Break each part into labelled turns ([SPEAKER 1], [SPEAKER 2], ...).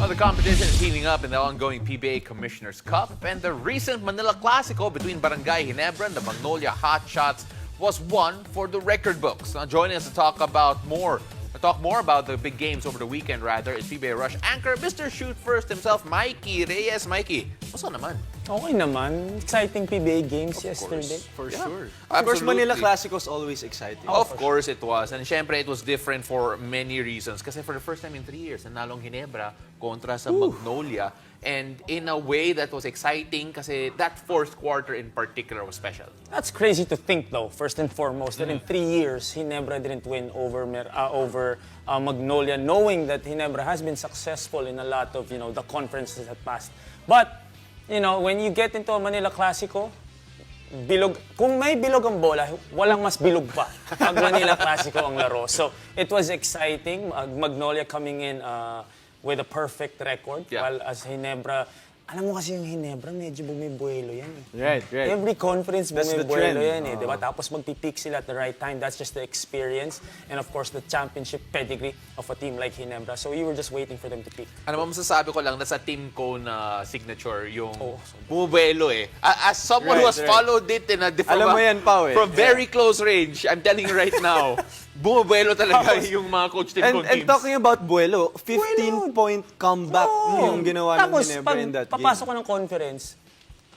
[SPEAKER 1] Well, the competition is heating up in the ongoing PBA Commissioner's Cup, and the recent Manila Clasico between Barangay Ginebra and the Magnolia Hotshots was one for the record books. Now, joining us to talk more about the big games over the weekend, is PBA Rush anchor, Mr. Shoot First himself, Mikee Reyes. Mikee, what's naman?
[SPEAKER 2] Okay naman. Exciting PBA games yesterday.
[SPEAKER 3] For sure.
[SPEAKER 1] Absolutely.
[SPEAKER 3] First Manila Clasico is always exciting.
[SPEAKER 1] Of course it was. And syempre, it was different for many reasons. Kasi for the first time in 3 years, nanalong Ginebra kontra sa Magnolia. And in a way that was exciting kasi that fourth quarter in particular was special.
[SPEAKER 2] That's crazy to think though, first and foremost, that in 3 years, Ginebra didn't win over Magnolia, knowing that Ginebra has been successful in a lot of, the conferences that passed. But, when you get into a Manila Clasico, kung may bilog ang bola, walang mas bilog pa pag Manila Clasico ang laro. So, it was exciting. Magnolia coming in with a perfect record, while as Ginebra, alam mo kasi yung Ginebra, medyo bumibuelo yan.
[SPEAKER 3] Right.
[SPEAKER 2] Every conference bumibuelo yan
[SPEAKER 3] trend.
[SPEAKER 2] diba? Tapos magpipick sila at the right time. That's just the experience. And of course, the championship pedigree of a team like Ginebra. So you were just waiting for them to pick.
[SPEAKER 1] Ano mo masasabi ko lang, nasa team ko na signature yung bumibuelo eh. As someone who has followed it in a different...
[SPEAKER 3] Alam mo yan, Pao eh.
[SPEAKER 1] From very close range, I'm telling you right now, bumibuelo talaga yung mga coach team teams.
[SPEAKER 3] And talking about buelo, 15-point comeback yung ginawa ng Ginebra in that game.
[SPEAKER 2] Papasok ko ng conference,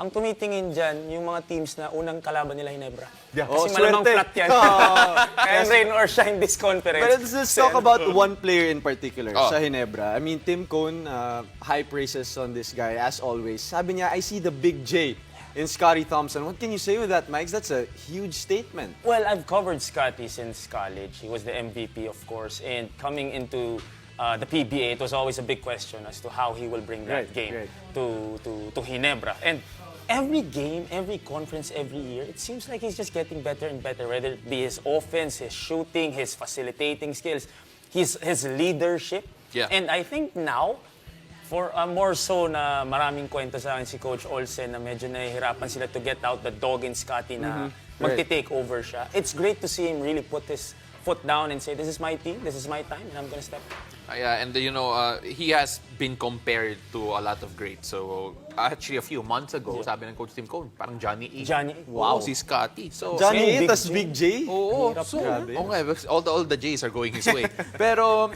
[SPEAKER 2] ang tumitingin dyan, yung mga teams na unang kalaban nila Ginebra. Kasi malamang flat yan. Kaya rain or shine this conference.
[SPEAKER 3] But let's talk about one player in particular sa Ginebra. I mean, Tim Cone, high praises on this guy as always. Sabi niya, I see the big J in Scottie Thompson. What can you say with that, Mike? That's a huge statement.
[SPEAKER 2] Well, I've covered Scottie since college. He was the MVP, of course. And coming into the PBA, it was always a big question as to how he will bring that game to Ginebra. And every game, every conference, every year, it seems like he's just getting better and better, whether it be his offense, his shooting, his facilitating skills, his leadership.
[SPEAKER 1] Yeah.
[SPEAKER 2] And I think now, for more so na maraming kwento sa akin si Coach Olsen na medyo nahihirapan sila to get out the dog in Scottie na magti-take over siya. It's great to see him really put his foot down and say, this is my team, this is my time, and I'm gonna step up.
[SPEAKER 1] Yeah, and he has been compared to a lot of greats. So actually, a few months ago, sabi ng Coach Tim Cone, parang Johnny E. Wow, si Scottie. So
[SPEAKER 3] Johnny E, tas Big J?
[SPEAKER 1] Oo, all the J's are going his way. Pero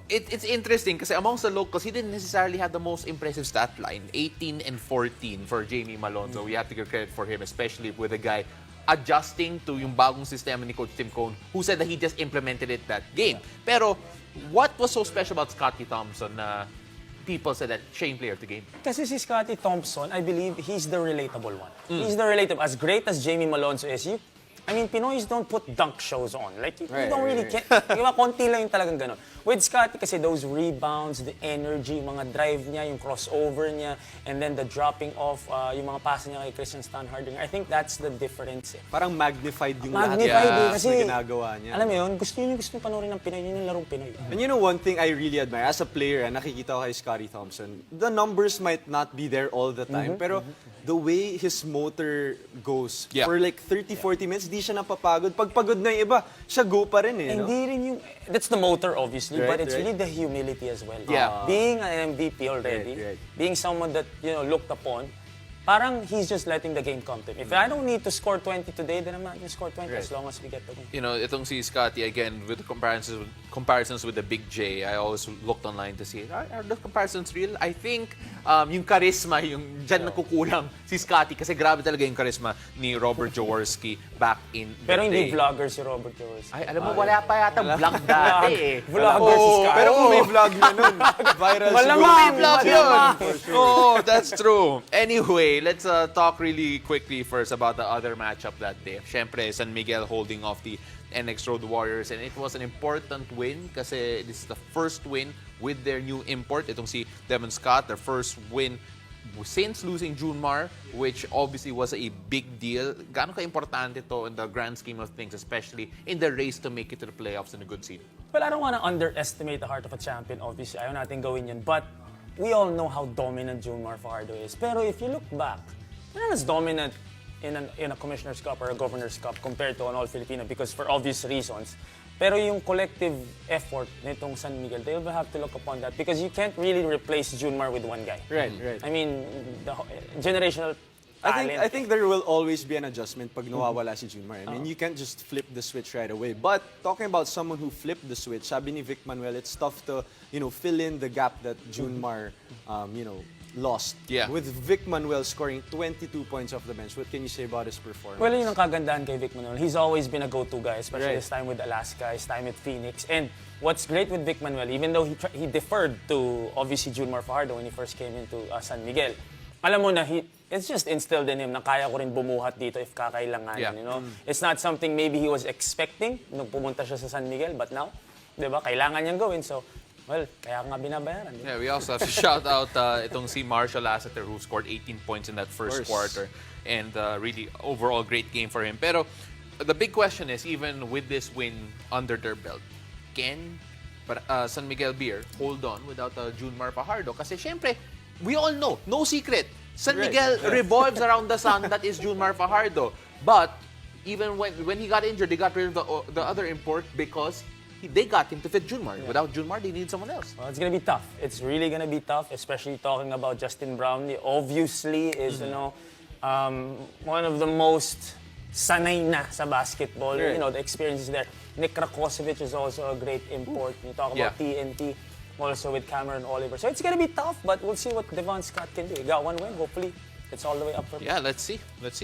[SPEAKER 1] it's interesting kasi amongst the locals, he didn't necessarily have the most impressive stat line. 18 and 14 for Jamie Malone. So we have to give credit for him, especially with a guy adjusting to yung bagong sistema ni Coach Tim Cone, who said that he just implemented it that game. Pero what was so special about Scottie Thompson na people said that siya yung player of the game?
[SPEAKER 2] Kasi si Scottie Thompson, I believe he's the relatable one. He's the relatable. As great as Jamie Malone is, Pinoys don't put dunk shows on. Like, you don't really care. Diba, konti lang yung talagang ganun. With Scottie kasi those rebounds, the energy, yung mga drive niya, yung crossover niya, and then the dropping off, yung mga pass niya kay Christian Stanhardinger. I think that's the difference.
[SPEAKER 3] Parang magnified yung
[SPEAKER 2] lahat
[SPEAKER 3] kasi na ginagawa niya.
[SPEAKER 2] Alam mo yun, gusto yung panoorin ng Pinoy, yun yung larong Pinoy.
[SPEAKER 3] And you know one thing I really admire as a player, nakikita ko kay Scottie Thompson, the numbers might not be there all the time, pero the way his motor goes for like 30-40 minutes, di siya napapagod. Pag pagod na yung iba, siya go pa rin eh.
[SPEAKER 2] Hindi rin yung, that's the motor obviously, but it's really the humility as well. Being an MVP already, being someone that, looked upon, parang he's just letting the game come to him. If I don't need to score 20 today, then I'm not going to score 20 as long as we get the win.
[SPEAKER 1] Itong si Scottie, again, with the comparisons with the Big J, I always looked online to see, are the comparisons real? I think yung charisma, yung dyan nakukulang si Scottie kasi grabe talaga yung charisma ni Robert Jaworski back in the
[SPEAKER 2] Pero hindi
[SPEAKER 1] day.
[SPEAKER 2] vlogger si Robert Jaworski.
[SPEAKER 1] Ay, alam mo, wala pa yata vlog dati eh.
[SPEAKER 2] Vlogger si Scottie.
[SPEAKER 3] Pero kung may vlog na nun, viral siguro.
[SPEAKER 1] May vlog yun! Oh, that's true. Anyway, let's talk really quickly first about the other matchup that day. Siyempre, San Miguel holding off the NX Road Warriors, and it was an important win kasi this is the first win with their new import. Itong si Devon Scott, their first win since losing Junmar, which obviously was a big deal. Gaano ka-importante ito in the grand scheme of things, especially in the race to make it to the playoffs in a good seed?
[SPEAKER 2] Well, I don't want to underestimate the heart of a champion, obviously. Ayaw natin gawin yun. But we all know how dominant Junmar Fajardo is. Pero if you look back, they're not as dominant in a Commissioner's Cup or a Governor's Cup compared to an All-Filipino because for obvious reasons. Pero yung collective effort nitong San Miguel, they'll have to look upon that because you can't really replace Junmar with one guy.
[SPEAKER 3] Right.
[SPEAKER 2] I mean, the generational talent.
[SPEAKER 3] I think there will always be an adjustment pag nawawala si Junmar. I mean, you can't just flip the switch right away. But talking about someone who flipped the switch, sabi ni Vic Manuel, it's tough to, fill in the gap that Junmar, lost.
[SPEAKER 1] Yeah.
[SPEAKER 3] With Vic Manuel scoring 22 points off the bench, what can you say about his performance?
[SPEAKER 2] Well, yun ang kagandahan kay Vic Manuel. He's always been a go-to guy, especially
[SPEAKER 3] Right.
[SPEAKER 2] his time with Alaska, his time with Phoenix. And what's great with Vic Manuel, even though he deferred to, obviously, Junmar Fajardo when he first came into San Miguel, alam mo na, it's just instilled in him na kaya ko rin bumuhat dito if kakailanganin,
[SPEAKER 1] Yeah.
[SPEAKER 2] It's not something maybe he was expecting nung pumunta siya sa San Miguel, but now, di ba, kailangan niyang gawin. So, well, kaya nga binabayaran.
[SPEAKER 1] Yeah, we also have to shout out itong si Marshall Lasseter who scored 18 points in that first quarter. And really, overall, great game for him. Pero the big question is, even with this win under their belt, can San Miguel Beer hold on without Junmar Fajardo? Kasi syempre, we all know, no secret, San Miguel revolves around the sun that is Junmar Fajardo. But even when he got injured, they got rid of the other import because they got him to fit Junmar. Without Junmar, they need someone else.
[SPEAKER 2] Well, it's gonna be tough. It's really gonna be tough, especially talking about Justin Brownlee. Obviously, is one of the most sanay na sa basketball.
[SPEAKER 3] Right.
[SPEAKER 2] The experience is there. Nick Rakocevic is also a great import. You talk about TNT, also with Cameron Oliver. So it's gonna be tough, but we'll see what Devon Scott can do. He got one win. Hopefully, it's all the way up for him.
[SPEAKER 1] Yeah, let's see. Let's see.